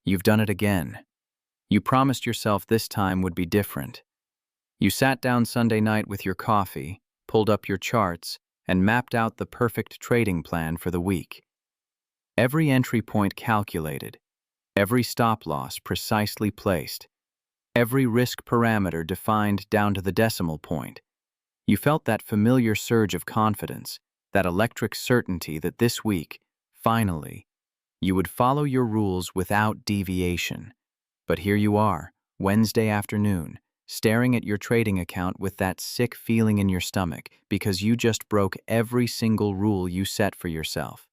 You've done it again. You promised yourself this time would be different. You sat down Sunday night with your coffee, pulled up your charts, and mapped out the perfect trading plan for the week. Every entry point calculated, every stop loss precisely placed, every risk parameter defined down to the decimal point. You felt that familiar surge of confidence, that electric certainty that this week, finally, you would follow your rules without deviation. But here you are, Wednesday afternoon, staring at your trading account with that sick feeling in your stomach because you just broke every single rule you set for yourself.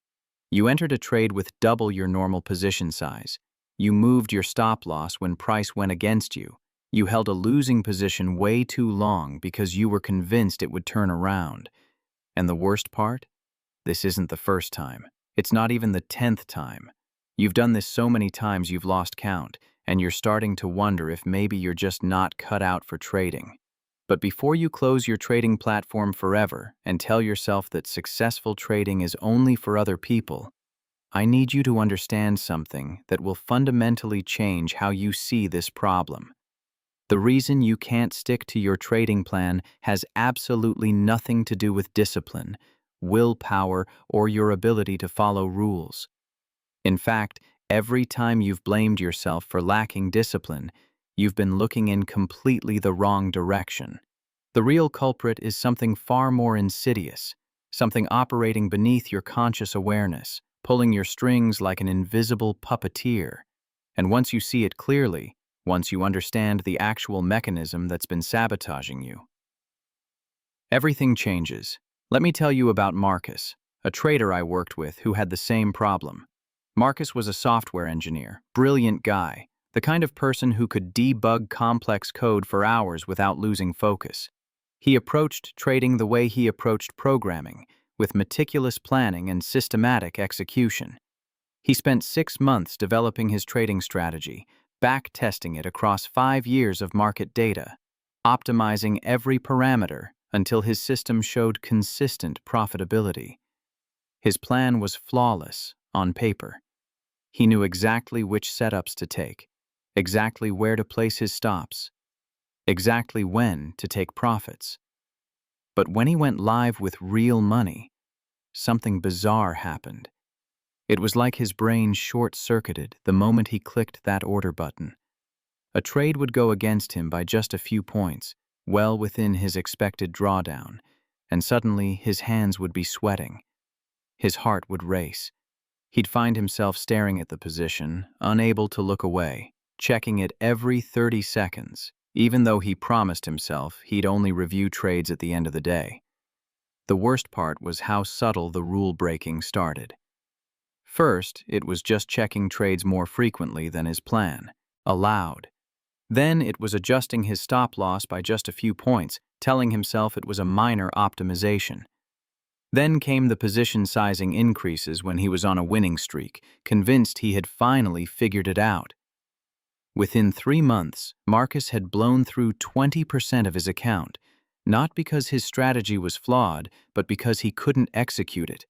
You entered a trade with double your normal position size. You moved your stop loss when price went against you. You held a losing position way too long because you were convinced it would turn around. And the worst part? This isn't the first time. It's not even the 10th time. You've done this so many times you've lost count, and you're starting to wonder if maybe you're just not cut out for trading. But before you close your trading platform forever and tell yourself that successful trading is only for other people, I need you to understand something that will fundamentally change how you see this problem. The reason you can't stick to your trading plan has absolutely nothing to do with discipline, willpower, or your ability to follow rules. In fact, every time you've blamed yourself for lacking discipline, you've been looking in completely the wrong direction. The real culprit is something far more insidious, something operating beneath your conscious awareness, pulling your strings like an invisible puppeteer. And once you see it clearly, once you understand the actual mechanism that's been sabotaging you, everything changes. Let me tell you about Marcus, a trader I worked with who had the same problem. Marcus was a software engineer, brilliant guy, the kind of person who could debug complex code for hours without losing focus. He approached trading the way he approached programming, with meticulous planning and systematic execution. He spent 6 months developing his trading strategy, back-testing it across 5 years of market data, optimizing every parameter until his system showed consistent profitability. His plan was flawless on paper. He knew exactly which setups to take, exactly where to place his stops, exactly when to take profits. But when he went live with real money, something bizarre happened. It was like his brain short-circuited the moment he clicked that order button. A trade would go against him by just a few points, well within his expected drawdown, and suddenly his hands would be sweating. His heart would race. He'd find himself staring at the position, unable to look away, checking it every 30 seconds, even though he promised himself he'd only review trades at the end of the day. The worst part was how subtle the rule-breaking started. First, it was just checking trades more frequently than his plan, allowed. Then it was adjusting his stop loss by just a few points, telling himself it was a minor optimization. Then came the position sizing increases when he was on a winning streak, convinced he had finally figured it out. Within 3 months, Marcus had blown through 20% of his account, not because his strategy was flawed, but because he couldn't execute it.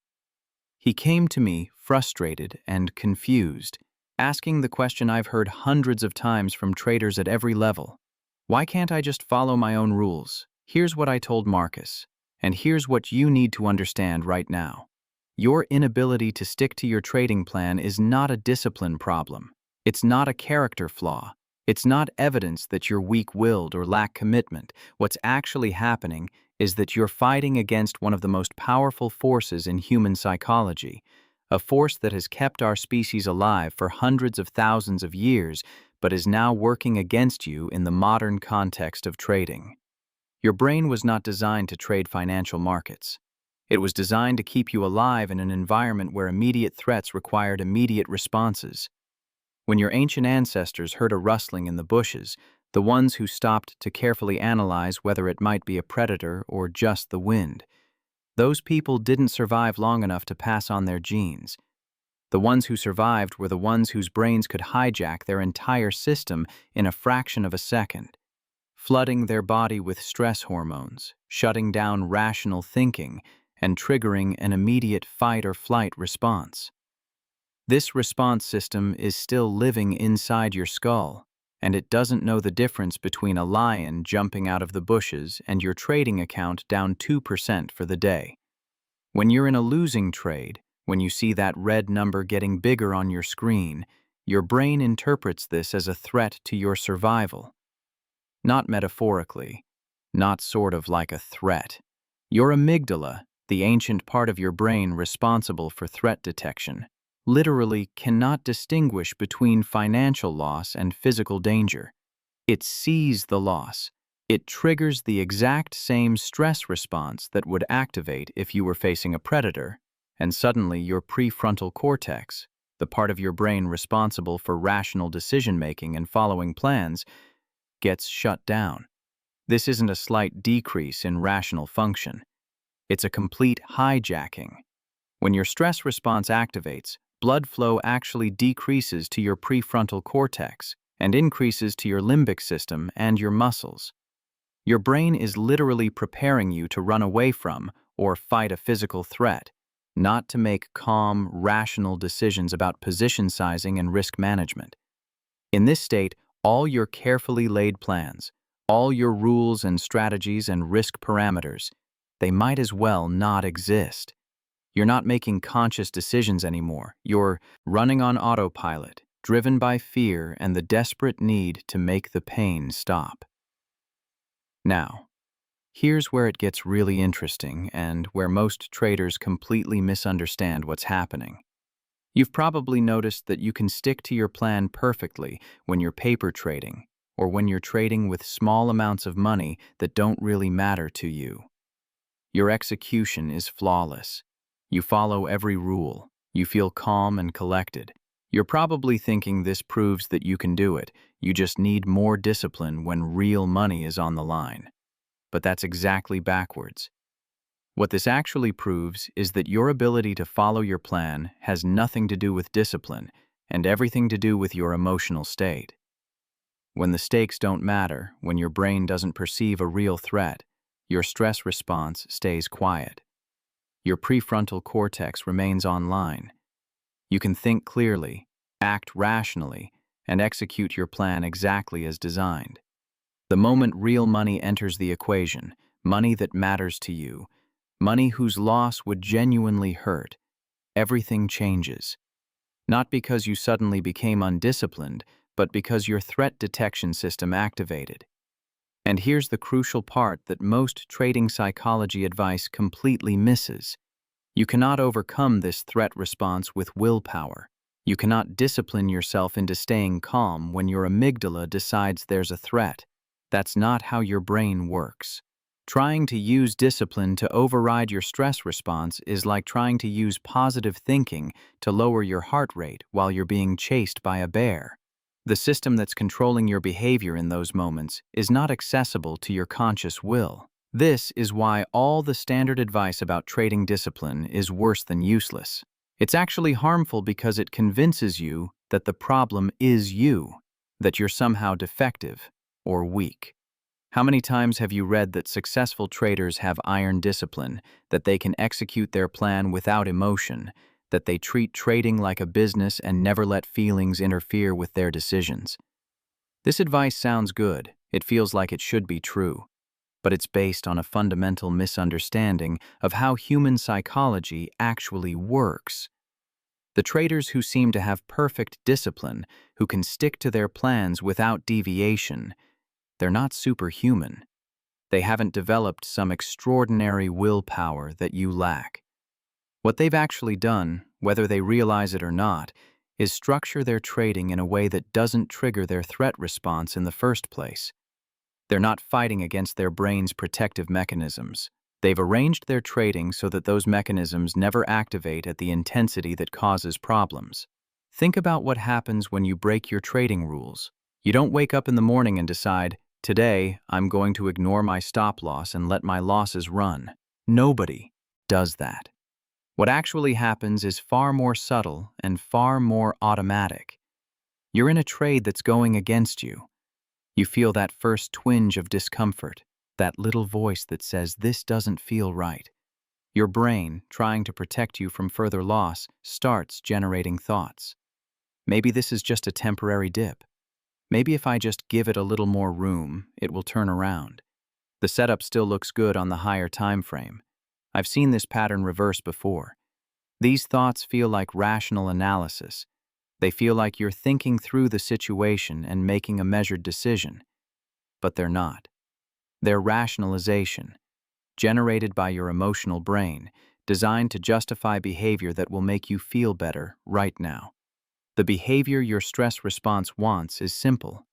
He came to me frustrated and confused, asking the question I've heard hundreds of times from traders at every level. Why can't I just follow my own rules? Here's what I told Marcus, and here's what you need to understand right now. Your inability to stick to your trading plan is not a discipline problem. It's not a character flaw. It's not evidence that you're weak-willed or lack commitment. What's actually happening is that you're fighting against one of the most powerful forces in human psychology, a force that has kept our species alive for hundreds of thousands of years, but is now working against you in the modern context of trading. Your brain was not designed to trade financial markets. It was designed to keep you alive in an environment where immediate threats required immediate responses. When your ancient ancestors heard a rustling in the bushes, the ones who stopped to carefully analyze whether it might be a predator or just the wind, those people didn't survive long enough to pass on their genes. The ones who survived were the ones whose brains could hijack their entire system in a fraction of a second, flooding their body with stress hormones, shutting down rational thinking, and triggering an immediate fight-or-flight response. This response system is still living inside your skull, and it doesn't know the difference between a lion jumping out of the bushes and your trading account down 2% for the day. When you're in a losing trade, when you see that red number getting bigger on your screen, your brain interprets this as a threat to your survival. Not metaphorically, not sort of like a threat. Your amygdala, the ancient part of your brain responsible for threat detection, literally cannot distinguish between financial loss and physical danger. It sees the loss. It triggers the exact same stress response that would activate if you were facing a predator, and suddenly your prefrontal cortex, the part of your brain responsible for rational decision-making and following plans, gets shut down. This isn't a slight decrease in rational function. It's a complete hijacking. When your stress response activates, blood flow actually decreases to your prefrontal cortex and increases to your limbic system and your muscles. Your brain is literally preparing you to run away from or fight a physical threat, not to make calm, rational decisions about position sizing and risk management. In this state, all your carefully laid plans, all your rules and strategies and risk parameters, they might as well not exist. You're not making conscious decisions anymore. You're running on autopilot, driven by fear and the desperate need to make the pain stop. Now, here's where it gets really interesting and where most traders completely misunderstand what's happening. You've probably noticed that you can stick to your plan perfectly when you're paper trading or when you're trading with small amounts of money that don't really matter to you. Your execution is flawless. You follow every rule. You feel calm and collected. You're probably thinking this proves that you can do it. You just need more discipline when real money is on the line. But that's exactly backwards. What this actually proves is that your ability to follow your plan has nothing to do with discipline and everything to do with your emotional state. When the stakes don't matter, when your brain doesn't perceive a real threat, your stress response stays quiet. Your prefrontal cortex remains online. You can think clearly, act rationally, and execute your plan exactly as designed. The moment real money enters the equation, money that matters to you, money whose loss would genuinely hurt, everything changes. Not because you suddenly became undisciplined, but because your threat detection system activated. And here's the crucial part that most trading psychology advice completely misses. You cannot overcome this threat response with willpower. You cannot discipline yourself into staying calm when your amygdala decides there's a threat. That's not how your brain works. Trying to use discipline to override your stress response is like trying to use positive thinking to lower your heart rate while you're being chased by a bear. The system that's controlling your behavior in those moments is not accessible to your conscious will. This is why all the standard advice about trading discipline is worse than useless. It's actually harmful because it convinces you that the problem is you, that you're somehow defective or weak. How many times have you read that successful traders have iron discipline, that they can execute their plan without emotion, that they treat trading like a business and never let feelings interfere with their decisions? This advice sounds good. It feels like it should be true. But it's based on a fundamental misunderstanding of how human psychology actually works. The traders who seem to have perfect discipline, who can stick to their plans without deviation, they're not superhuman. They haven't developed some extraordinary willpower that you lack. What they've actually done, whether they realize it or not, is structure their trading in a way that doesn't trigger their threat response in the first place. They're not fighting against their brain's protective mechanisms. They've arranged their trading so that those mechanisms never activate at the intensity that causes problems. Think about what happens when you break your trading rules. You don't wake up in the morning and decide, "Today, I'm going to ignore my stop loss and let my losses run." Nobody does that. What actually happens is far more subtle and far more automatic. You're in a trade that's going against you. You feel that first twinge of discomfort, that little voice that says, "This doesn't feel right." Your brain, trying to protect you from further loss, starts generating thoughts. Maybe this is just a temporary dip. Maybe if I just give it a little more room, it will turn around. The setup still looks good on the higher time frame. I've seen this pattern reverse before. These thoughts feel like rational analysis. They feel like you're thinking through the situation and making a measured decision. But they're not. They're rationalization, generated by your emotional brain, designed to justify behavior that will make you feel better right now. The behavior your stress response wants is simple.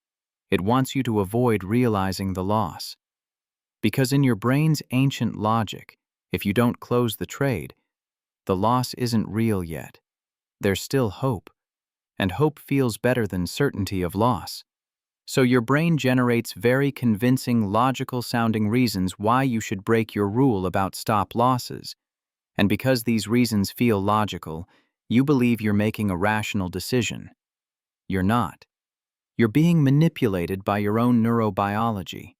It wants you to avoid realizing the loss. Because in your brain's ancient logic, if you don't close the trade, the loss isn't real yet. There's still hope, and hope feels better than certainty of loss. So your brain generates very convincing, logical-sounding reasons why you should break your rule about stop losses. And because these reasons feel logical, you believe you're making a rational decision. You're not. You're being manipulated by your own neurobiology.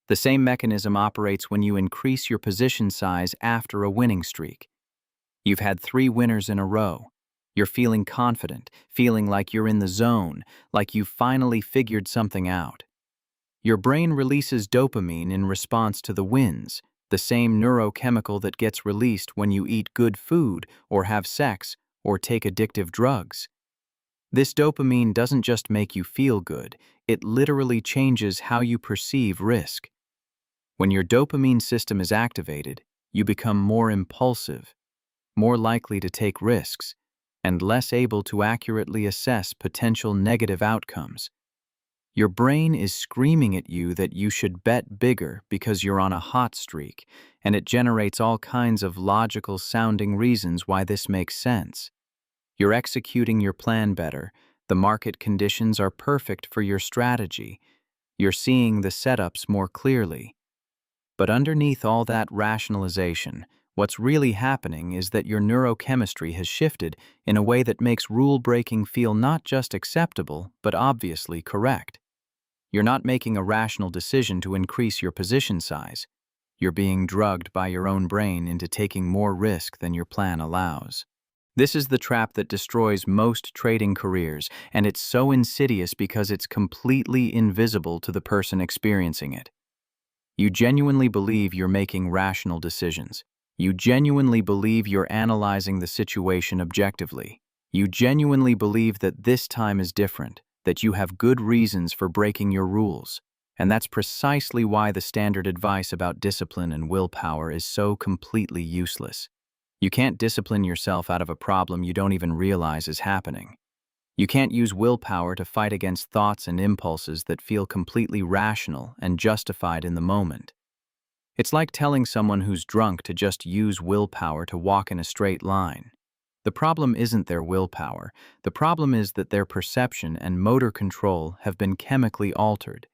The same mechanism operates when you increase your position size after a winning streak. You've had 3 winners in a row. You're feeling confident, feeling like you're in the zone, like you've finally figured something out. Your brain releases dopamine in response to the wins, the same neurochemical that gets released when you eat good food or have sex or take addictive drugs. This dopamine doesn't just make you feel good, it literally changes how you perceive risk. When your dopamine system is activated, you become more impulsive, more likely to take risks, and less able to accurately assess potential negative outcomes. Your brain is screaming at you that you should bet bigger because you're on a hot streak, and it generates all kinds of logical-sounding reasons why this makes sense. You're executing your plan better, the market conditions are perfect for your strategy, you're seeing the setups more clearly. But underneath all that rationalization, what's really happening is that your neurochemistry has shifted in a way that makes rule-breaking feel not just acceptable, but obviously correct. You're not making a rational decision to increase your position size. You're being drugged by your own brain into taking more risk than your plan allows. This is the trap that destroys most trading careers, and it's so insidious because it's completely invisible to the person experiencing it. You genuinely believe you're making rational decisions. You genuinely believe you're analyzing the situation objectively. You genuinely believe that this time is different, that you have good reasons for breaking your rules. And that's precisely why the standard advice about discipline and willpower is so completely useless. You can't discipline yourself out of a problem you don't even realize is happening. You can't use willpower to fight against thoughts and impulses that feel completely rational and justified in the moment. It's like telling someone who's drunk to just use willpower to walk in a straight line. The problem isn't their willpower. The problem is that their perception and motor control have been chemically altered.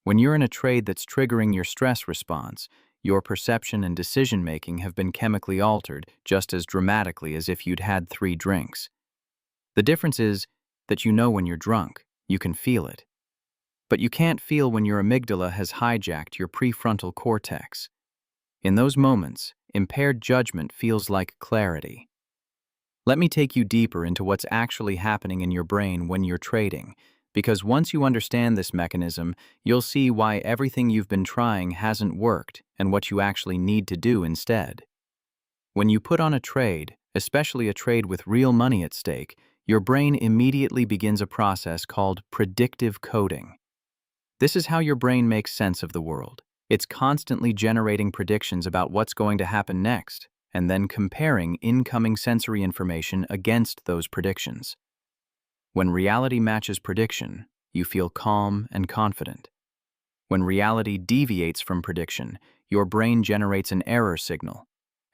When you're in a trade that's triggering your stress response, your perception and decision-making have been chemically altered just as dramatically as if you'd had 3 drinks. The difference is that you know when you're drunk, you can feel it. But you can't feel when your amygdala has hijacked your prefrontal cortex. In those moments, impaired judgment feels like clarity. Let me take you deeper into what's actually happening in your brain when you're trading, because once you understand this mechanism, you'll see why everything you've been trying hasn't worked and what you actually need to do instead. When you put on a trade, especially a trade with real money at stake, your brain immediately begins a process called predictive coding. This is how your brain makes sense of the world. It's constantly generating predictions about what's going to happen next, and then comparing incoming sensory information against those predictions. When reality matches prediction, you feel calm and confident. When reality deviates from prediction, your brain generates an error signal,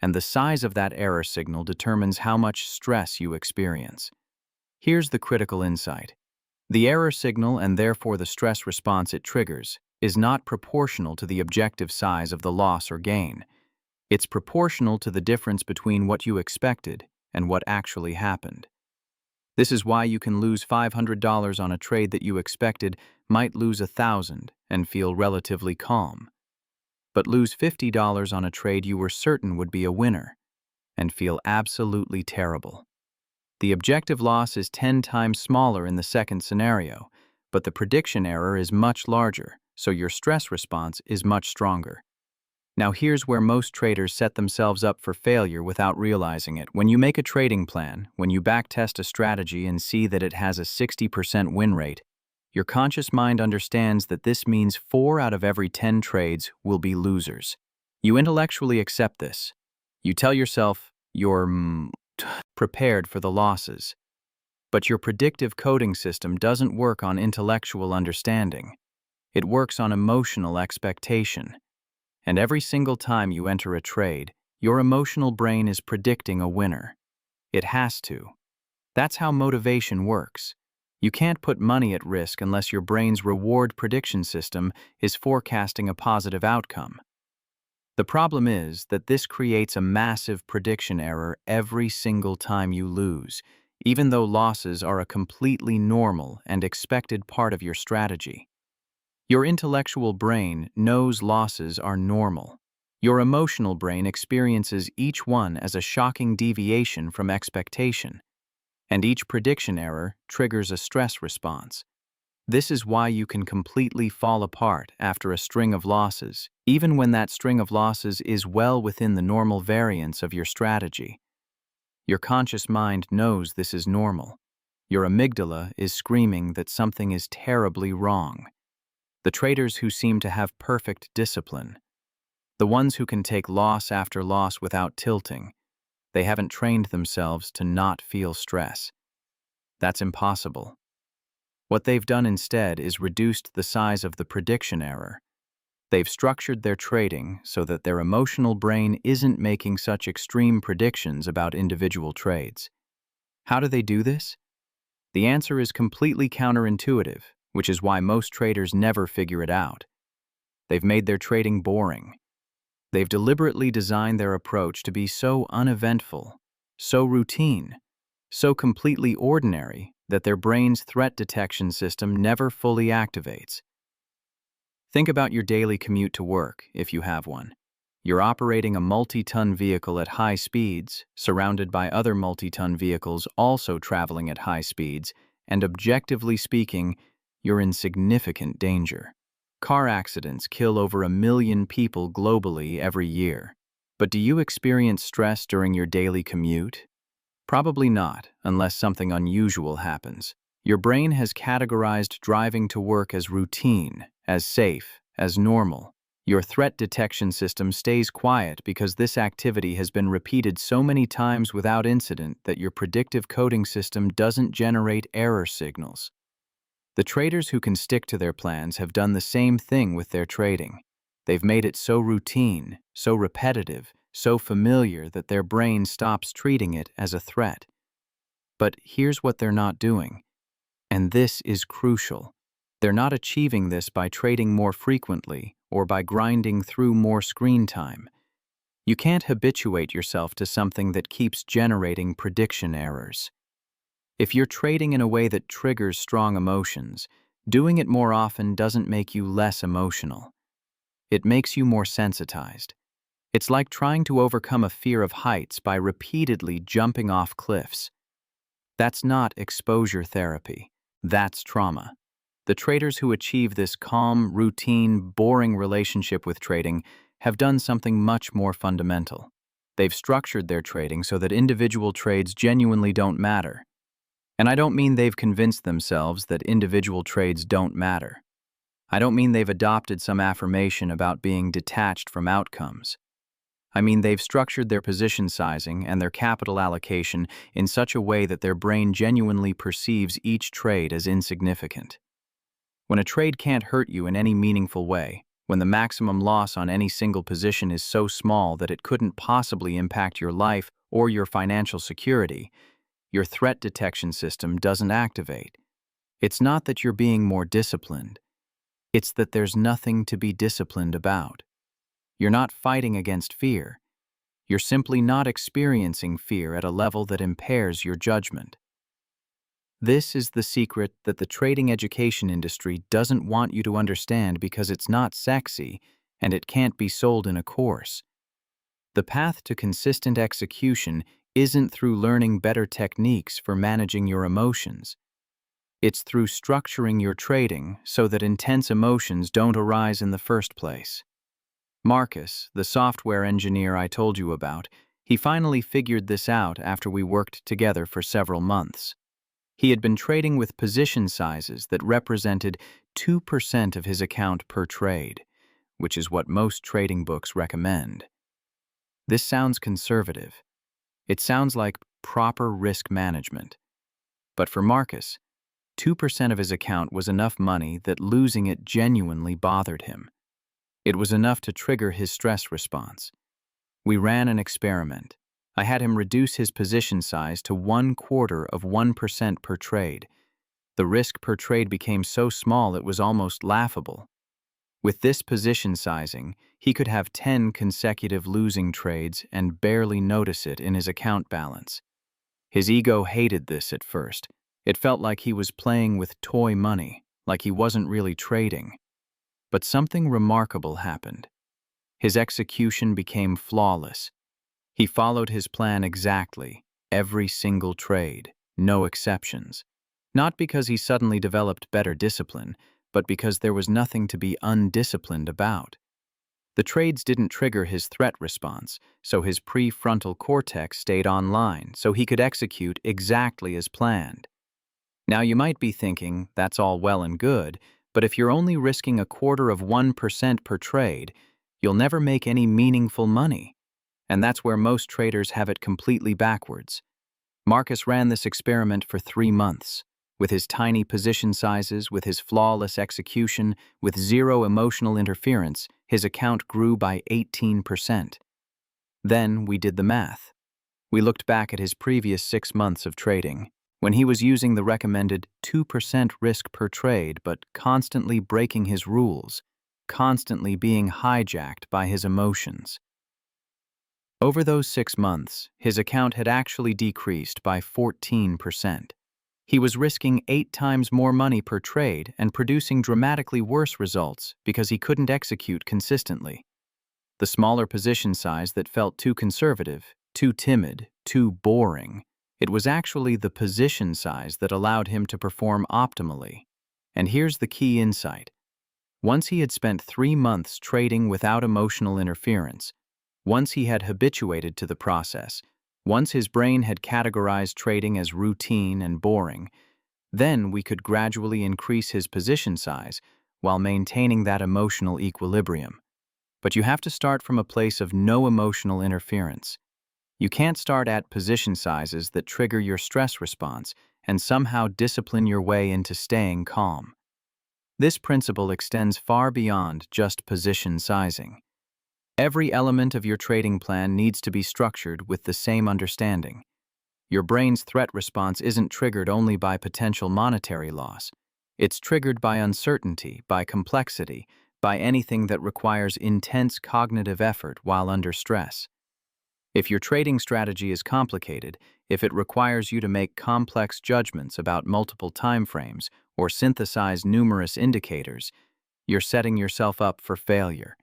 and the size of that error signal determines how much stress you experience. Here's the critical insight. The error signal, and therefore the stress response it triggers, is not proportional to the objective size of the loss or gain. It's proportional to the difference between what you expected and what actually happened. This is why you can lose $500 on a trade that you expected might lose $1,000 and feel relatively calm. But lose $50 on a trade you were certain would be a winner, and feel absolutely terrible. The objective loss is 10 times smaller in the second scenario, but the prediction error is much larger, so your stress response is much stronger. Now here's where most traders set themselves up for failure without realizing it. When you make a trading plan, when you backtest a strategy and see that it has a 60% win rate, your conscious mind understands that this means 4 out of every 10 trades will be losers. You intellectually accept this. You tell yourself you're prepared for the losses. But your predictive coding system doesn't work on intellectual understanding. It works on emotional expectation. And every single time you enter a trade, your emotional brain is predicting a winner. It has to. That's how motivation works. You can't put money at risk unless your brain's reward prediction system is forecasting a positive outcome. The problem is that this creates a massive prediction error every single time you lose, even though losses are a completely normal and expected part of your strategy. Your intellectual brain knows losses are normal. Your emotional brain experiences each one as a shocking deviation from expectation, and each prediction error triggers a stress response. This is why you can completely fall apart after a string of losses, even when that string of losses is well within the normal variance of your strategy. Your conscious mind knows this is normal. Your amygdala is screaming that something is terribly wrong. The traders who seem to have perfect discipline, the ones who can take loss after loss without tilting, they haven't trained themselves to not feel stress. That's impossible. What they've done instead is reduced the size of the prediction error. They've structured their trading so that their emotional brain isn't making such extreme predictions about individual trades. How do they do this? The answer is completely counterintuitive, which is why most traders never figure it out. They've made their trading boring. They've deliberately designed their approach to be so uneventful, so routine, so completely ordinary that their brain's threat detection system never fully activates. Think about your daily commute to work, if you have one. You're operating a multi-ton vehicle at high speeds, surrounded by other multi-ton vehicles also traveling at high speeds, and objectively speaking, you're in significant danger. Car accidents kill over 1 million people globally every year. But do you experience stress during your daily commute? Probably not, unless something unusual happens. Your brain has categorized driving to work as routine, as safe, as normal. Your threat detection system stays quiet because this activity has been repeated so many times without incident that your predictive coding system doesn't generate error signals. The traders who can stick to their plans have done the same thing with their trading. They've made it so routine, so repetitive, so familiar that their brain stops treating it as a threat. But here's what they're not doing, and this is crucial. They're not achieving this by trading more frequently or by grinding through more screen time. You can't habituate yourself to something that keeps generating prediction errors. If you're trading in a way that triggers strong emotions, doing it more often doesn't make you less emotional. It makes you more sensitized. It's like trying to overcome a fear of heights by repeatedly jumping off cliffs. That's not exposure therapy. That's trauma. The traders who achieve this calm, routine, boring relationship with trading have done something much more fundamental. They've structured their trading so that individual trades genuinely don't matter. And I don't mean they've convinced themselves that individual trades don't matter. I don't mean they've adopted some affirmation about being detached from outcomes. I mean they've structured their position sizing and their capital allocation in such a way that their brain genuinely perceives each trade as insignificant. When a trade can't hurt you in any meaningful way, when the maximum loss on any single position is so small that it couldn't possibly impact your life or your financial security, your threat detection system doesn't activate. It's not that you're being more disciplined. It's that there's nothing to be disciplined about. You're not fighting against fear. You're simply not experiencing fear at a level that impairs your judgment. This is the secret that the trading education industry doesn't want you to understand because it's not sexy and it can't be sold in a course. The path to consistent execution isn't through learning better techniques for managing your emotions. It's through structuring your trading so that intense emotions don't arise in the first place. Marcus, the software engineer I told you about, he finally figured this out after we worked together for several months. He had been trading with position sizes that represented 2% of his account per trade, which is what most trading books recommend. This sounds conservative. It sounds like proper risk management. But for Marcus, 2% of his account was enough money that losing it genuinely bothered him. It was enough to trigger his stress response. We ran an experiment. I had him reduce his position size to 0.25% per trade. The risk per trade became so small it was almost laughable. With this position sizing, he could have 10 consecutive losing trades and barely notice it in his account balance. His ego hated this at first. It felt like he was playing with toy money, like he wasn't really trading. But something remarkable happened. His execution became flawless. He followed his plan exactly, every single trade, no exceptions. Not because he suddenly developed better discipline, but because there was nothing to be undisciplined about. The trades didn't trigger his threat response, so his prefrontal cortex stayed online, so he could execute exactly as planned. Now you might be thinking, that's all well and good, but if you're only risking 0.25% per trade, you'll never make any meaningful money. And that's where most traders have it completely backwards. Marcus ran this experiment for 3 months. With his tiny position sizes, with his flawless execution, with zero emotional interference, his account grew by 18%. Then we did the math. We looked back at his previous 6 months of trading, when he was using the recommended 2% risk per trade but constantly breaking his rules, constantly being hijacked by his emotions. Over those 6 months, his account had actually decreased by 14%. He was risking 8 times more money per trade and producing dramatically worse results because he couldn't execute consistently. The smaller position size that felt too conservative, too timid, too boring, it was actually the position size that allowed him to perform optimally. And here's the key insight. Once he had spent 3 months trading without emotional interference, once he had habituated to the process, once his brain had categorized trading as routine and boring, then we could gradually increase his position size while maintaining that emotional equilibrium. But you have to start from a place of no emotional interference. You can't start at position sizes that trigger your stress response and somehow discipline your way into staying calm. This principle extends far beyond just position sizing. Every element of your trading plan needs to be structured with the same understanding. Your brain's threat response isn't triggered only by potential monetary loss. It's triggered by uncertainty, by complexity, by anything that requires intense cognitive effort while under stress. If your trading strategy is complicated, if it requires you to make complex judgments about multiple timeframes or synthesize numerous indicators, you're setting yourself up for failure.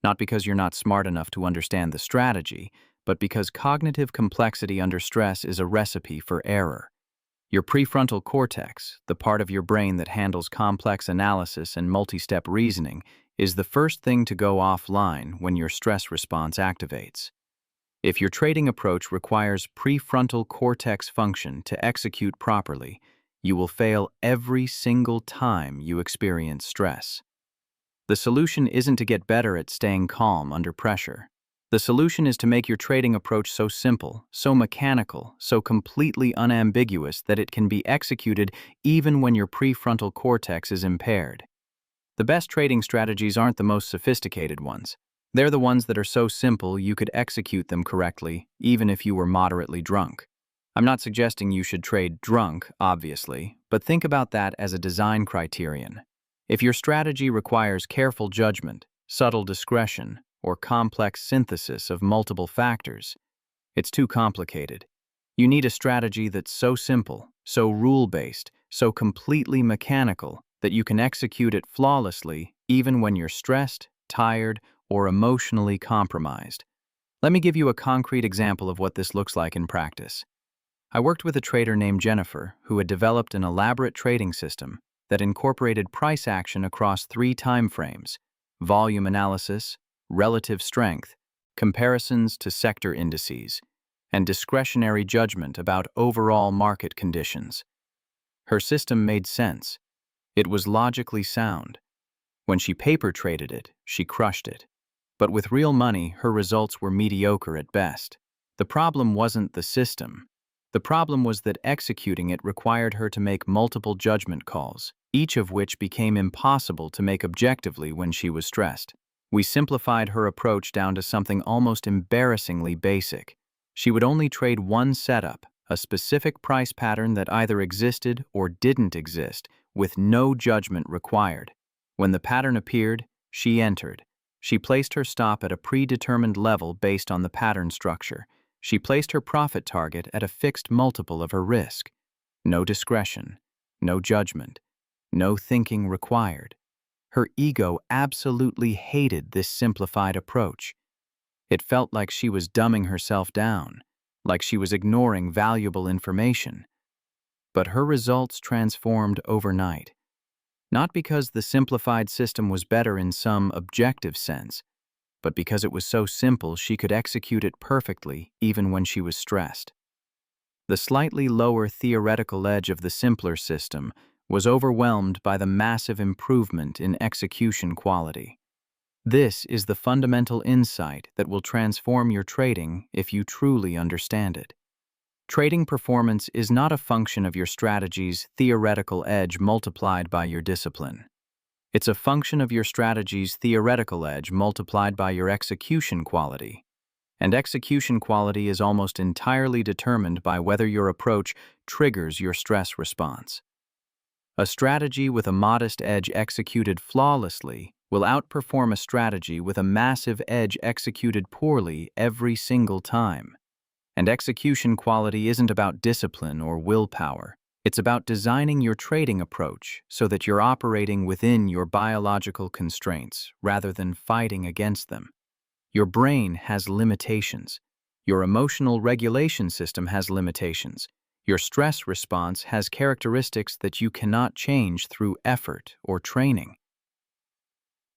Not because you're not smart enough to understand the strategy, but because cognitive complexity under stress is a recipe for error. Your prefrontal cortex, the part of your brain that handles complex analysis and multi-step reasoning, is the first thing to go offline when your stress response activates. If your trading approach requires prefrontal cortex function to execute properly, you will fail every single time you experience stress. The solution isn't to get better at staying calm under pressure. The solution is to make your trading approach so simple, so mechanical, so completely unambiguous that it can be executed even when your prefrontal cortex is impaired. The best trading strategies aren't the most sophisticated ones. They're the ones that are so simple you could execute them correctly, even if you were moderately drunk. I'm not suggesting you should trade drunk, obviously, but think about that as a design criterion. If your strategy requires careful judgment, subtle discretion, or complex synthesis of multiple factors, it's too complicated. You need a strategy that's so simple, so rule-based, so completely mechanical that you can execute it flawlessly even when you're stressed, tired, or emotionally compromised. Let me give you a concrete example of what this looks like in practice. I worked with a trader named Jennifer who had developed an elaborate trading system that incorporated price action across 3 time frames: volume analysis, relative strength, comparisons to sector indices, and discretionary judgment about overall market conditions. Her system made sense. It was logically sound. When she paper traded it, she crushed it. But with real money, her results were mediocre at best. The problem wasn't the system. The problem was that executing it required her to make multiple judgment calls, each of which became impossible to make objectively when she was stressed. We simplified her approach down to something almost embarrassingly basic. She would only trade one setup, a specific price pattern that either existed or didn't exist, with no judgment required. When the pattern appeared, she entered. She placed her stop at a predetermined level based on the pattern structure. She placed her profit target at a fixed multiple of her risk. No discretion, no judgment, no thinking required. Her ego absolutely hated this simplified approach. It felt like she was dumbing herself down, like she was ignoring valuable information. But her results transformed overnight. Not because the simplified system was better in some objective sense, but because it was so simple she could execute it perfectly even when she was stressed. The slightly lower theoretical edge of the simpler system was overwhelmed by the massive improvement in execution quality. This is the fundamental insight that will transform your trading if you truly understand it. Trading performance is not a function of your strategy's theoretical edge multiplied by your discipline. It's a function of your strategy's theoretical edge multiplied by your execution quality. And execution quality is almost entirely determined by whether your approach triggers your stress response. A strategy with a modest edge executed flawlessly will outperform a strategy with a massive edge executed poorly every single time. And execution quality isn't about discipline or willpower. It's about designing your trading approach so that you're operating within your biological constraints rather than fighting against them. Your brain has limitations. Your emotional regulation system has limitations. Your stress response has characteristics that you cannot change through effort or training.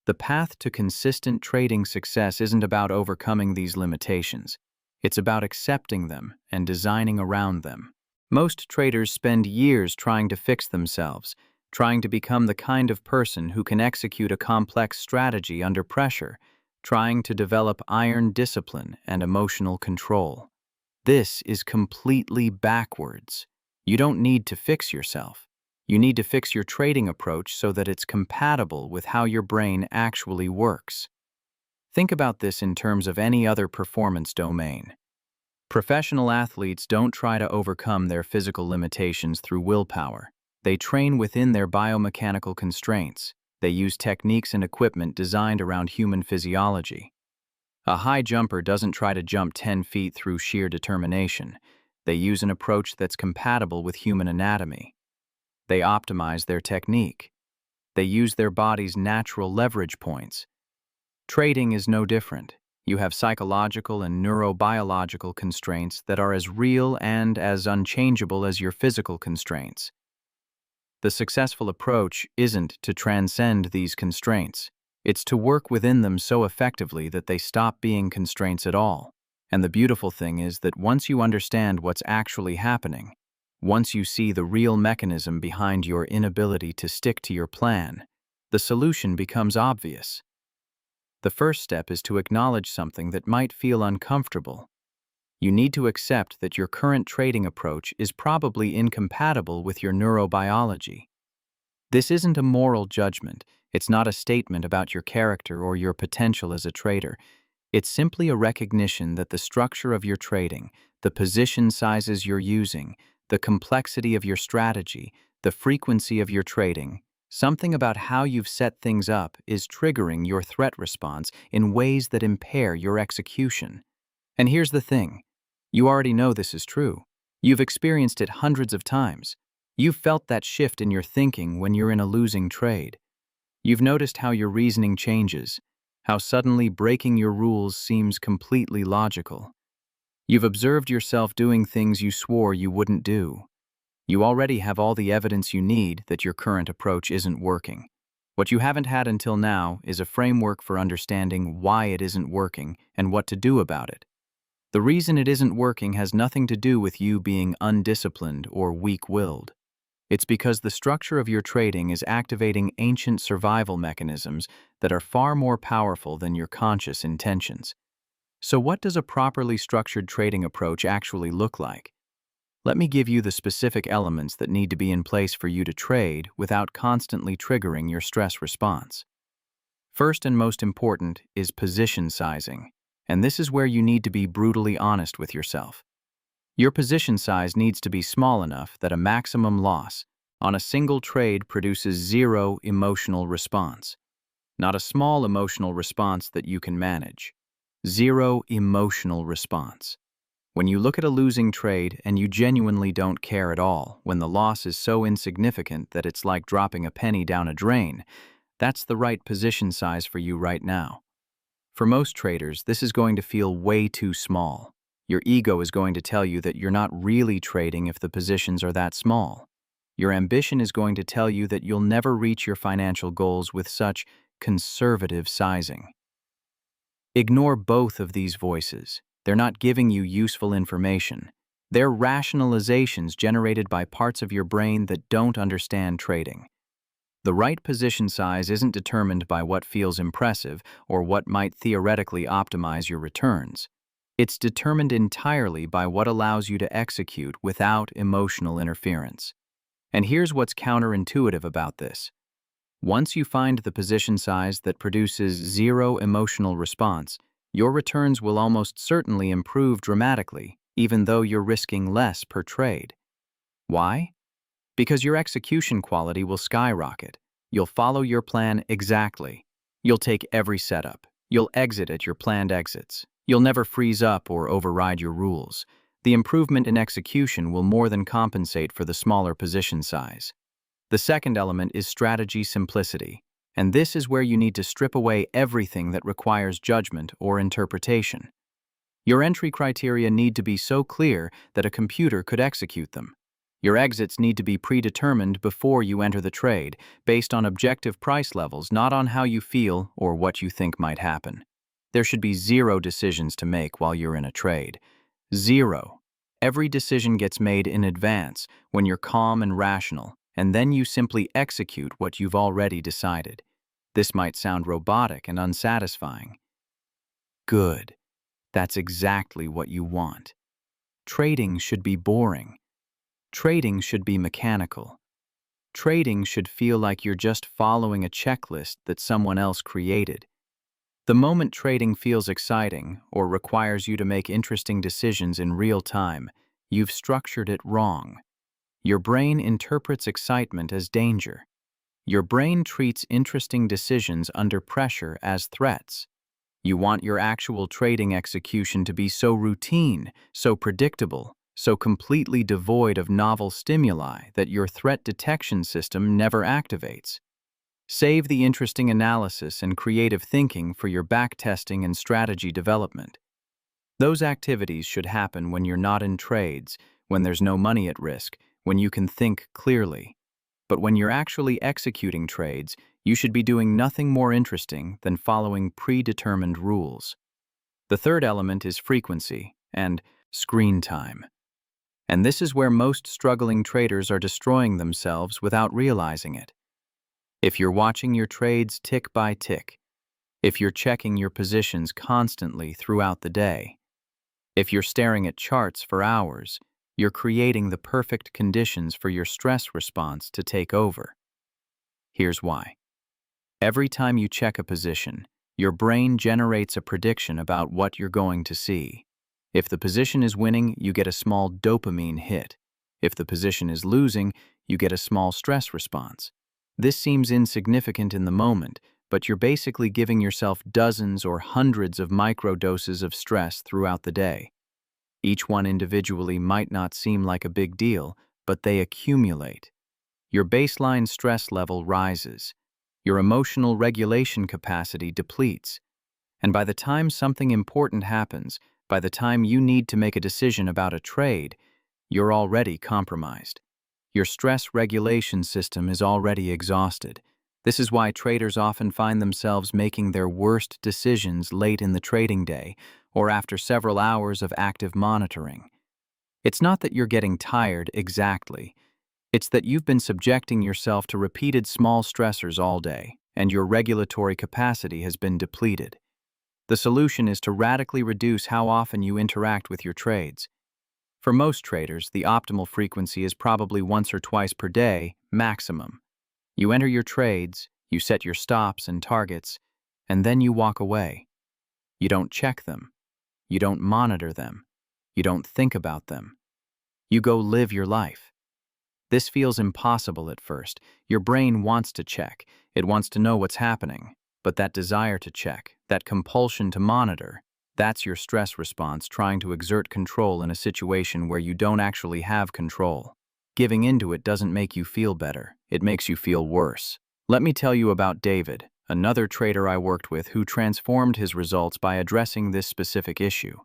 The path to consistent trading success isn't about overcoming these limitations. It's about accepting them and designing around them. Most traders spend years trying to fix themselves, trying to become the kind of person who can execute a complex strategy under pressure, trying to develop iron discipline and emotional control. This is completely backwards. You don't need to fix yourself. You need to fix your trading approach so that it's compatible with how your brain actually works. Think about this in terms of any other performance domain. Professional athletes don't try to overcome their physical limitations through willpower. They train within their biomechanical constraints. They use techniques and equipment designed around human physiology. A high jumper doesn't try to jump 10 feet through sheer determination. They use an approach that's compatible with human anatomy. They optimize their technique. They use their body's natural leverage points. Trading is no different. You have psychological and neurobiological constraints that are as real and as unchangeable as your physical constraints. The successful approach isn't to transcend these constraints. It's to work within them so effectively that they stop being constraints at all. And the beautiful thing is that once you understand what's actually happening, once you see the real mechanism behind your inability to stick to your plan, the solution becomes obvious. The first step is to acknowledge something that might feel uncomfortable. You need to accept that your current trading approach is probably incompatible with your neurobiology. This isn't a moral judgment. It's not a statement about your character or your potential as a trader. It's simply a recognition that the structure of your trading, the position sizes you're using, the complexity of your strategy, the frequency of your trading, something about how you've set things up is triggering your threat response in ways that impair your execution. And here's the thing. You already know this is true. You've experienced it hundreds of times. You've felt that shift in your thinking when you're in a losing trade. You've noticed how your reasoning changes, how suddenly breaking your rules seems completely logical. You've observed yourself doing things you swore you wouldn't do. You already have all the evidence you need that your current approach isn't working. What you haven't had until now is a framework for understanding why it isn't working and what to do about it. The reason it isn't working has nothing to do with you being undisciplined or weak-willed. It's because the structure of your trading is activating ancient survival mechanisms that are far more powerful than your conscious intentions. So what does a properly structured trading approach actually look like? Let me give you the specific elements that need to be in place for you to trade without constantly triggering your stress response. First and most important is position sizing, and this is where you need to be brutally honest with yourself. Your position size needs to be small enough that a maximum loss on a single trade produces zero emotional response. Not a small emotional response that you can manage. Zero emotional response. When you look at a losing trade and you genuinely don't care at all, when the loss is so insignificant that it's like dropping a penny down a drain, that's the right position size for you right now. For most traders, this is going to feel way too small. Your ego is going to tell you that you're not really trading if the positions are that small. Your ambition is going to tell you that you'll never reach your financial goals with such conservative sizing. Ignore both of these voices. They're not giving you useful information. They're rationalizations generated by parts of your brain that don't understand trading. The right position size isn't determined by what feels impressive or what might theoretically optimize your returns. It's determined entirely by what allows you to execute without emotional interference. And here's what's counterintuitive about this. Once you find the position size that produces zero emotional response, your returns will almost certainly improve dramatically, even though you're risking less per trade. Why? Because your execution quality will skyrocket. You'll follow your plan exactly. You'll take every setup. You'll exit at your planned exits. You'll never freeze up or override your rules. The improvement in execution will more than compensate for the smaller position size. The second element is strategy simplicity, and this is where you need to strip away everything that requires judgment or interpretation. Your entry criteria need to be so clear that a computer could execute them. Your exits need to be predetermined before you enter the trade, based on objective price levels, not on how you feel or what you think might happen. There should be zero decisions to make while you're in a trade. Zero. Every decision gets made in advance when you're calm and rational, and then you simply execute what you've already decided. This might sound robotic and unsatisfying. Good. That's exactly what you want. Trading should be boring. Trading should be mechanical. Trading should feel like you're just following a checklist that someone else created. The moment trading feels exciting or requires you to make interesting decisions in real time, you've structured it wrong. Your brain interprets excitement as danger. Your brain treats interesting decisions under pressure as threats. You want your actual trading execution to be so routine, so predictable, so completely devoid of novel stimuli that your threat detection system never activates. Save the interesting analysis and creative thinking for your backtesting and strategy development. Those activities should happen when you're not in trades, when there's no money at risk, when you can think clearly. But when you're actually executing trades, you should be doing nothing more interesting than following predetermined rules. The third element is frequency and screen time. And this is where most struggling traders are destroying themselves without realizing it. If you're watching your trades tick by tick, if you're checking your positions constantly throughout the day, if you're staring at charts for hours, you're creating the perfect conditions for your stress response to take over. Here's why. Every time you check a position, your brain generates a prediction about what you're going to see. If the position is winning, you get a small dopamine hit. If the position is losing, you get a small stress response. This seems insignificant in the moment, but you're basically giving yourself dozens or hundreds of microdoses of stress throughout the day. Each one individually might not seem like a big deal, but they accumulate. Your baseline stress level rises. Your emotional regulation capacity depletes. And by the time something important happens, by the time you need to make a decision about a trade, you're already compromised. Your stress regulation system is already exhausted. This is why traders often find themselves making their worst decisions late in the trading day or after several hours of active monitoring. It's not that you're getting tired exactly. It's that you've been subjecting yourself to repeated small stressors all day, and your regulatory capacity has been depleted. The solution is to radically reduce how often you interact with your trades. For most traders, the optimal frequency is probably once or twice per day, maximum. You enter your trades, you set your stops and targets, and then you walk away. You don't check them. You don't monitor them. You don't think about them. You go live your life. This feels impossible at first. Your brain wants to check. It wants to know what's happening. But that desire to check, that compulsion to monitor, that's your stress response trying to exert control in a situation where you don't actually have control. Giving into it doesn't make you feel better. It makes you feel worse. Let me tell you about David, another trader I worked with who transformed his results by addressing this specific issue.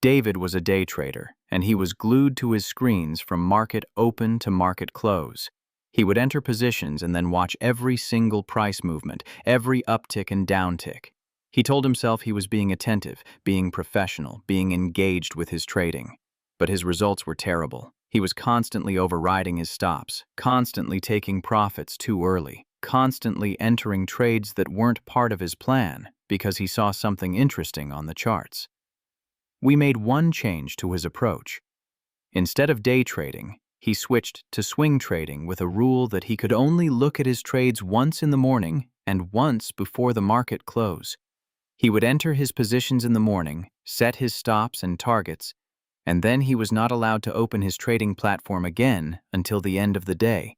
David was a day trader, and he was glued to his screens from market open to market close. He would enter positions and then watch every single price movement, every uptick and downtick. He told himself he was being attentive, being professional, being engaged with his trading. But his results were terrible. He was constantly overriding his stops, constantly taking profits too early, constantly entering trades that weren't part of his plan because he saw something interesting on the charts. We made one change to his approach. Instead of day trading, he switched to swing trading with a rule that he could only look at his trades once in the morning and once before the market close. He would enter his positions in the morning, set his stops and targets, and then he was not allowed to open his trading platform again until the end of the day.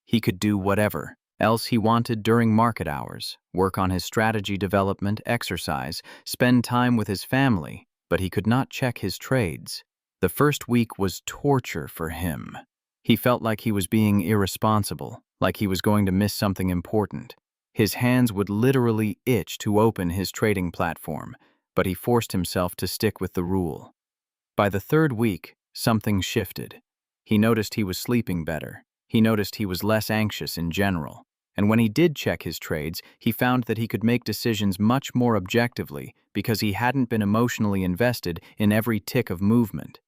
He could do whatever else he wanted during market hours, work on his strategy development, exercise, spend time with his family, but he could not check his trades. The first week was torture for him. He felt like he was being irresponsible, like he was going to miss something important. His hands would literally itch to open his trading platform, but he forced himself to stick with the rule. By the third week, something shifted. He noticed he was sleeping better. He noticed he was less anxious in general. And when he did check his trades, he found that he could make decisions much more objectively because he hadn't been emotionally invested in every tick of movement.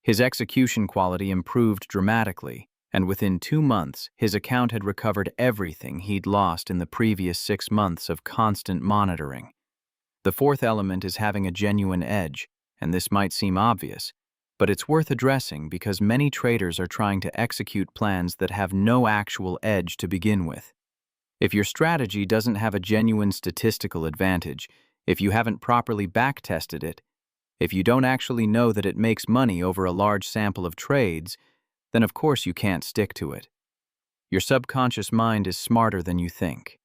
His execution quality improved dramatically, and within 2 months, his account had recovered everything he'd lost in the previous 6 months of constant monitoring. The fourth element is having a genuine edge, and this might seem obvious, but it's worth addressing because many traders are trying to execute plans that have no actual edge to begin with. If your strategy doesn't have a genuine statistical advantage, if you haven't properly back-tested it, if you don't actually know that it makes money over a large sample of trades, then of course you can't stick to it. Your subconscious mind is smarter than you think.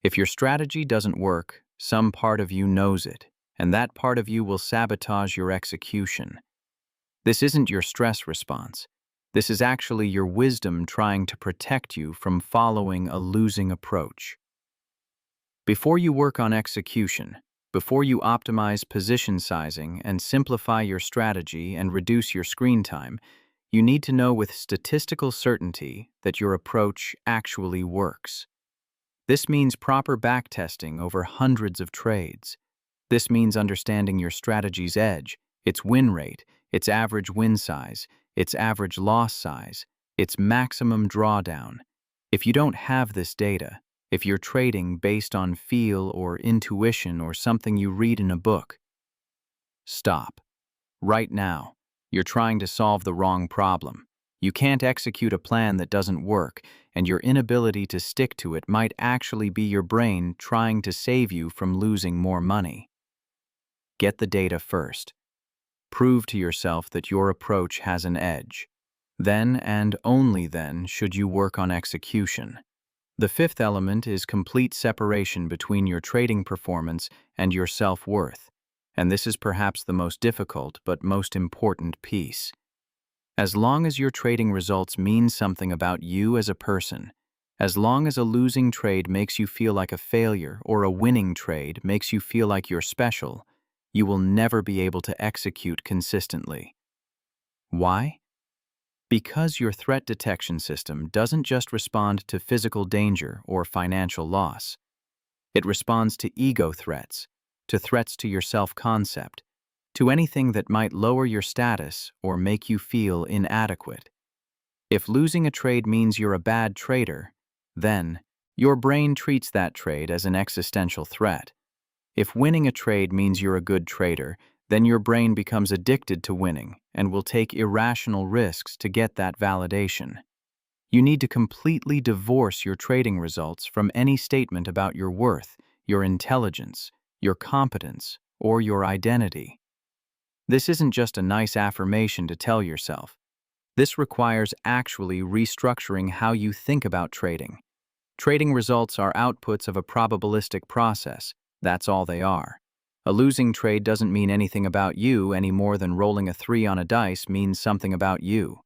If your strategy doesn't work, some part of you knows it, and that part of you will sabotage your execution. This isn't your stress response. This is actually your wisdom trying to protect you from following a losing approach. Before you work on execution, before you optimize position sizing and simplify your strategy and reduce your screen time, you need to know with statistical certainty that your approach actually works. This means proper backtesting over hundreds of trades. This means understanding your strategy's edge, its win rate, its average win size, its average loss size, its maximum drawdown. If you don't have this data, if you're trading based on feel or intuition or something you read in a book, stop. Right now, you're trying to solve the wrong problem. You can't execute a plan that doesn't work, and your inability to stick to it might actually be your brain trying to save you from losing more money. Get the data first. Prove to yourself that your approach has an edge. Then and only then should you work on execution. The fifth element is complete separation between your trading performance and your self-worth, and this is perhaps the most difficult but most important piece. As long as your trading results mean something about you as a person, As long as a losing trade makes you feel like a failure or a winning trade makes you feel like you're special, you will never be able to execute consistently. Why? Because your threat detection system doesn't just respond to physical danger or financial loss. It responds to ego threats, to threats to your self-concept, to anything that might lower your status or make you feel inadequate. If losing a trade means you're a bad trader, then your brain treats that trade as an existential threat. If winning a trade means you're a good trader, then your brain becomes addicted to winning and will take irrational risks to get that validation. You need to completely divorce your trading results from any statement about your worth, your intelligence, your competence, or your identity. This isn't just a nice affirmation to tell yourself. This requires actually restructuring how you think about trading. Trading results are outputs of a probabilistic process. That's all they are. A losing trade doesn't mean anything about you any more than rolling a 3 on a dice means something about you.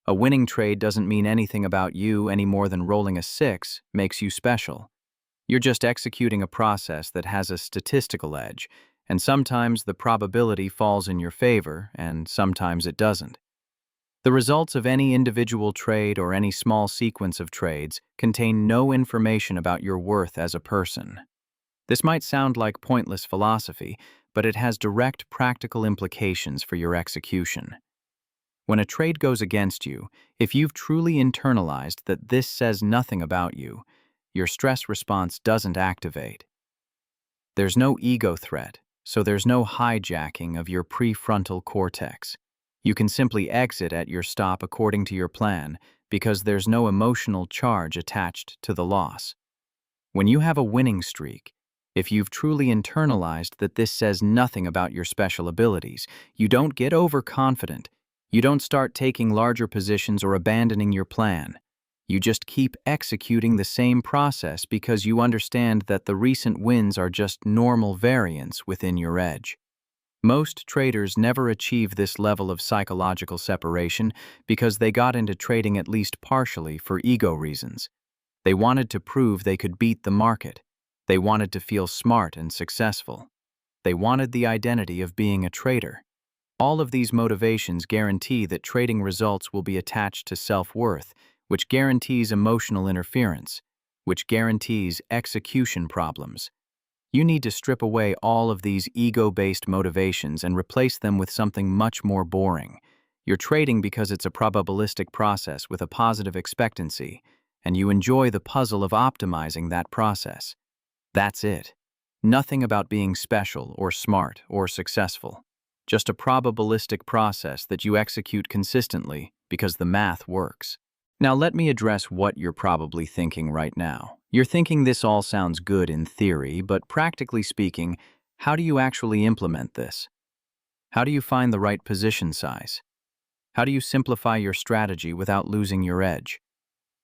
A winning trade doesn't mean anything about you any more than rolling a 6 makes you special. You're just executing a process that has a statistical edge, and sometimes the probability falls in your favor, and sometimes it doesn't. The results of any individual trade or any small sequence of trades contain no information about your worth as a person. This might sound like pointless philosophy, but it has direct practical implications for your execution. When a trade goes against you, if you've truly internalized that this says nothing about you, your stress response doesn't activate. There's no ego threat, so there's no hijacking of your prefrontal cortex. You can simply exit at your stop according to your plan because there's no emotional charge attached to the loss. When you have a winning streak, if you've truly internalized that this says nothing about your special abilities, you don't get overconfident. You don't start taking larger positions or abandoning your plan. You just keep executing the same process because you understand that the recent wins are just normal variance within your edge. Most traders never achieve this level of psychological separation because they got into trading at least partially for ego reasons. They wanted to prove they could beat the market. They wanted to feel smart and successful. They wanted the identity of being a trader. All of these motivations guarantee that trading results will be attached to self-worth, which guarantees emotional interference, which guarantees execution problems. You need to strip away all of these ego-based motivations and replace them with something much more boring. You're trading because it's a probabilistic process with a positive expectancy, and you enjoy the puzzle of optimizing that process. That's it. Nothing about being special or smart or successful. Just a probabilistic process that you execute consistently because the math works. Now let me address what you're probably thinking right now. You're thinking this all sounds good in theory, but practically speaking, how do you actually implement this? How do you find the right position size? How do you simplify your strategy without losing your edge?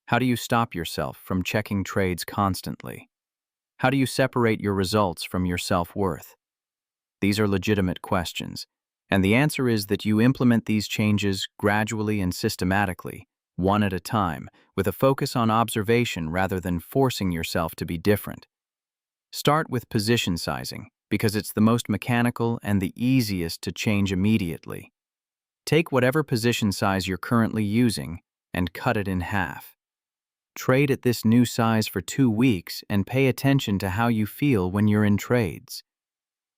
How do you stop yourself from checking trades constantly? How do you separate your results from your self-worth? These are legitimate questions, and the answer is that you implement these changes gradually and systematically, one at a time, with a focus on observation rather than forcing yourself to be different. Start with position sizing, because it's the most mechanical and the easiest to change immediately. Take whatever position size you're currently using and cut it in half. Trade at this new size for 2 weeks and pay attention to how you feel when you're in trades.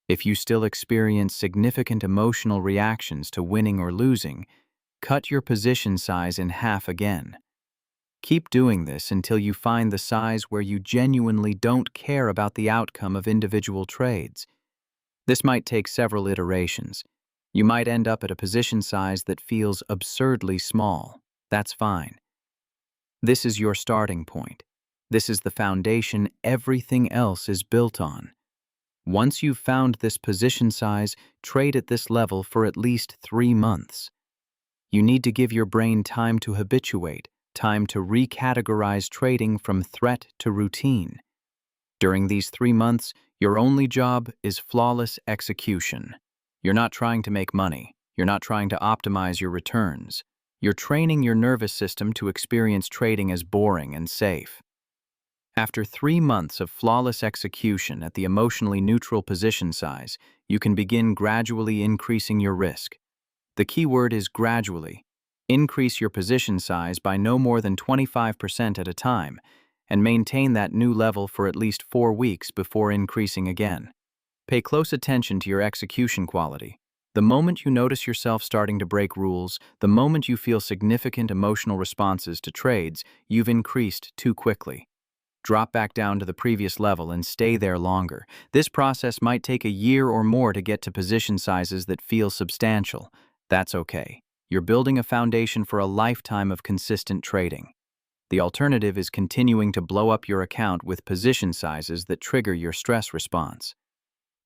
If you still experience significant emotional reactions to winning or losing, cut your position size in half again. Keep doing this until you find the size where you genuinely don't care about the outcome of individual trades. This might take several iterations. You might end up at a position size that feels absurdly small. That's fine. This is your starting point. This is the foundation everything else is built on. Once you've found this position size, trade at this level for at least 3 months. You need to give your brain time to habituate, time to recategorize trading from threat to routine. During these 3 months, your only job is flawless execution. You're not trying to make money. You're not trying to optimize your returns. You're training your nervous system to experience trading as boring and safe. After 3 months of flawless execution at the emotionally neutral position size, you can begin gradually increasing your risk. The key word is gradually. Increase your position size by no more than 25% at a time, and maintain that new level for at least 4 weeks before increasing again. Pay close attention to your execution quality. The moment you notice yourself starting to break rules, the moment you feel significant emotional responses to trades, you've increased too quickly. Drop back down to the previous level and stay there longer. This process might take a year or more to get to position sizes that feel substantial. That's okay. You're building a foundation for a lifetime of consistent trading. The alternative is continuing to blow up your account with position sizes that trigger your stress response.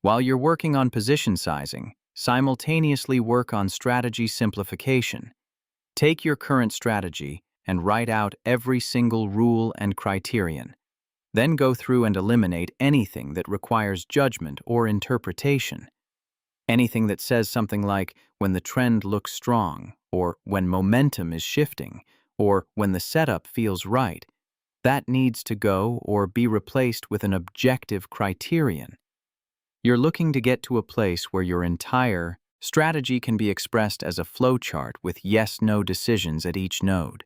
While you're working on position sizing, simultaneously work on strategy simplification. Take your current strategy and write out every single rule and criterion. Then go through and eliminate anything that requires judgment or interpretation. Anything that says something like, when the trend looks strong, or when momentum is shifting, or when the setup feels right, that needs to go or be replaced with an objective criterion. You're looking to get to a place where your entire strategy can be expressed as a flowchart with yes-no decisions at each node.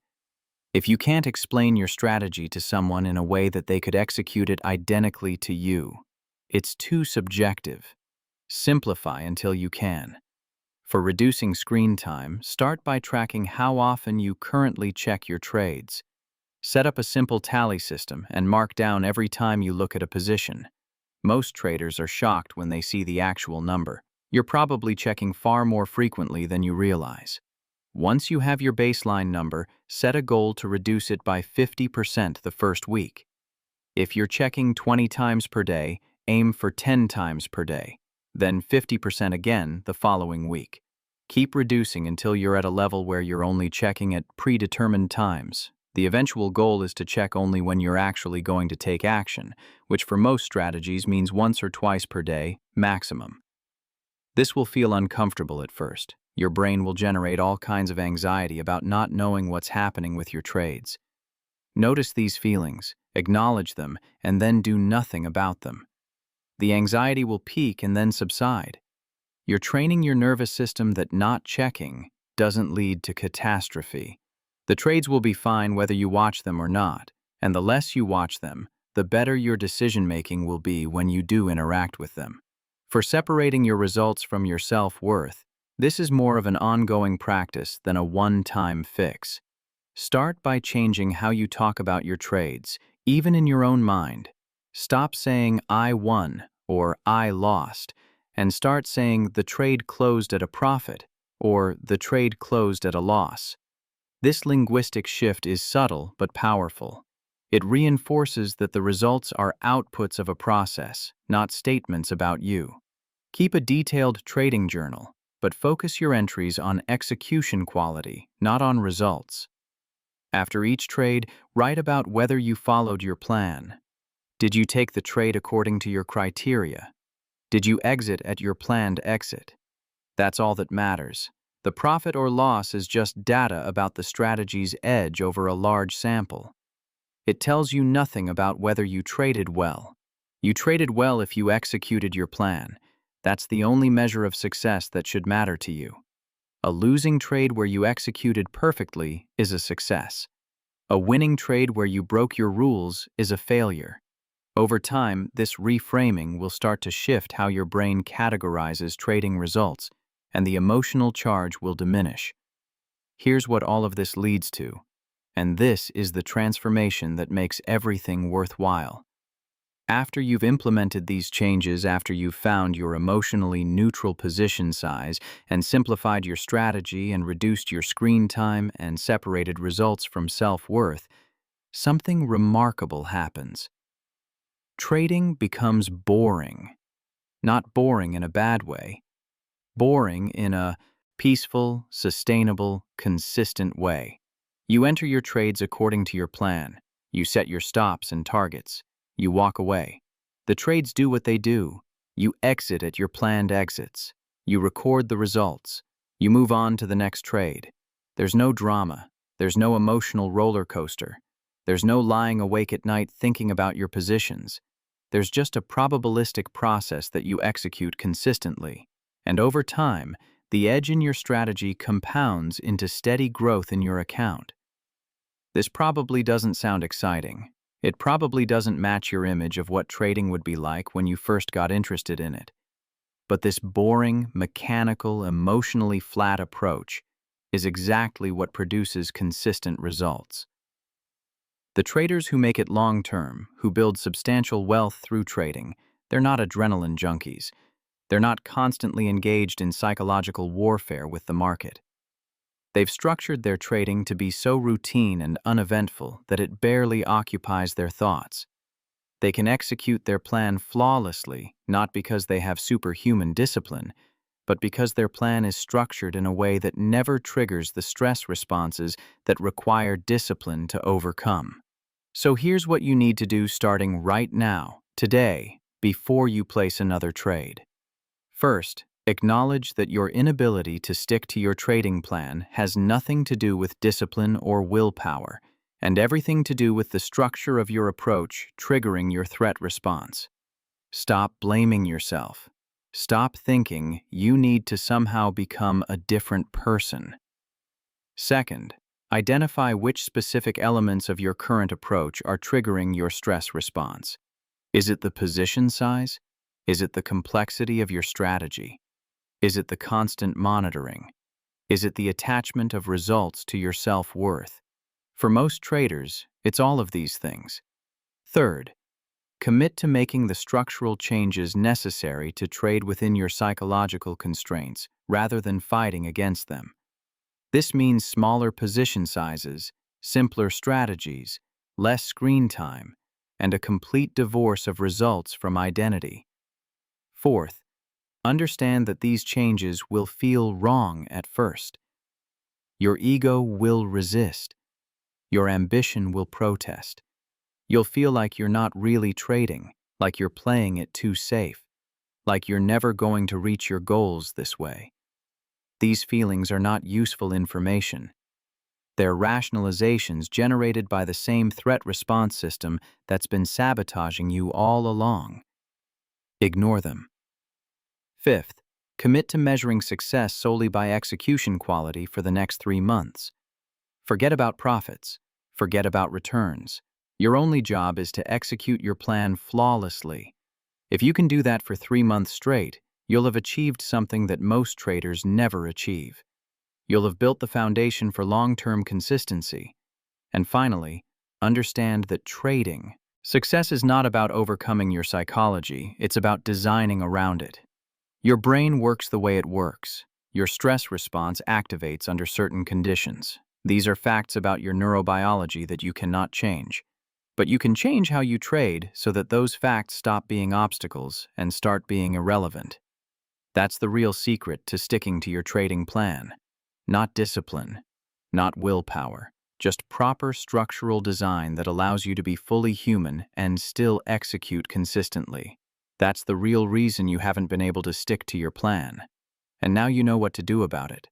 If you can't explain your strategy to someone in a way that they could execute it identically to you, it's too subjective. Simplify until you can. For reducing screen time, start by tracking how often you currently check your trades. Set up a simple tally system and mark down every time you look at a position. Most traders are shocked when they see the actual number. You're probably checking far more frequently than you realize. Once you have your baseline number, set a goal to reduce it by 50% the first week. If you're checking 20 times per day, aim for 10 times per day, then 50% again the following week. Keep reducing until you're at a level where you're only checking at predetermined times. The eventual goal is to check only when you're actually going to take action, which for most strategies means once or twice per day, maximum. This will feel uncomfortable at first. Your brain will generate all kinds of anxiety about not knowing what's happening with your trades. Notice these feelings, acknowledge them, and then do nothing about them. The anxiety will peak and then subside. You're training your nervous system that not checking doesn't lead to catastrophe. The trades will be fine whether you watch them or not, and the less you watch them, the better your decision-making will be when you do interact with them. For separating your results from your self-worth, this is more of an ongoing practice than a one-time fix. Start by changing how you talk about your trades, even in your own mind. Stop saying, "I won," or "I lost," and start saying, "The trade closed at a profit," or "The trade closed at a loss." This linguistic shift is subtle but powerful. It reinforces that the results are outputs of a process, not statements about you. Keep a detailed trading journal, but focus your entries on execution quality, not on results. After each trade, write about whether you followed your plan. Did you take the trade according to your criteria? Did you exit at your planned exit? That's all that matters. The profit or loss is just data about the strategy's edge over a large sample. It tells you nothing about whether you traded well. You traded well if you executed your plan. That's the only measure of success that should matter to you. A losing trade where you executed perfectly is a success. A winning trade where you broke your rules is a failure. Over time, this reframing will start to shift how your brain categorizes trading results, and the emotional charge will diminish. Here's what all of this leads to, and this is the transformation that makes everything worthwhile. After you've implemented these changes, after you've found your emotionally neutral position size and simplified your strategy and reduced your screen time and separated results from self-worth, something remarkable happens. Trading becomes boring. Not boring in a bad way. Boring in a peaceful, sustainable, consistent way. You enter your trades according to your plan. You set your stops and targets. You walk away. The trades do what they do. You exit at your planned exits. You record the results. You move on to the next trade. There's no drama. There's no emotional roller coaster. There's no lying awake at night thinking about your positions. There's just a probabilistic process that you execute consistently. And over time, the edge in your strategy compounds into steady growth in your account. This probably doesn't sound exciting. It probably doesn't match your image of what trading would be like when you first got interested in it. But this boring, mechanical, emotionally flat approach is exactly what produces consistent results. The traders who make it long-term, who build substantial wealth through trading, they're not adrenaline junkies. They're not constantly engaged in psychological warfare with the market. They've structured their trading to be so routine and uneventful that it barely occupies their thoughts. They can execute their plan flawlessly, not because they have superhuman discipline, but because their plan is structured in a way that never triggers the stress responses that require discipline to overcome. So here's what you need to do starting right now, today, before you place another trade. First, acknowledge that your inability to stick to your trading plan has nothing to do with discipline or willpower, and everything to do with the structure of your approach triggering your threat response. Stop blaming yourself. Stop thinking you need to somehow become a different person. Second, identify which specific elements of your current approach are triggering your stress response. Is it the position size? Is it the complexity of your strategy? Is it the constant monitoring? Is it the attachment of results to your self-worth? For most traders, it's all of these things. Third, commit to making the structural changes necessary to trade within your psychological constraints rather than fighting against them. This means smaller position sizes, simpler strategies, less screen time, and a complete divorce of results from identity. Fourth, understand that these changes will feel wrong at first. Your ego will resist. Your ambition will protest. You'll feel like you're not really trading, like you're playing it too safe, like you're never going to reach your goals this way. These feelings are not useful information. They're rationalizations generated by the same threat response system that's been sabotaging you all along. Ignore them. Fifth, commit to measuring success solely by execution quality for the next 3 months. Forget about profits. Forget about returns. Your only job is to execute your plan flawlessly. If you can do that for 3 months straight, you'll have achieved something that most traders never achieve. You'll have built the foundation for long-term consistency. And finally, understand that trading. Success is not about overcoming your psychology, it's about designing around it. Your brain works the way it works. Your stress response activates under certain conditions. These are facts about your neurobiology that you cannot change. But you can change how you trade so that those facts stop being obstacles and start being irrelevant. That's the real secret to sticking to your trading plan. Not discipline, not willpower, just proper structural design that allows you to be fully human and still execute consistently. That's the real reason you haven't been able to stick to your plan. And now you know what to do about it.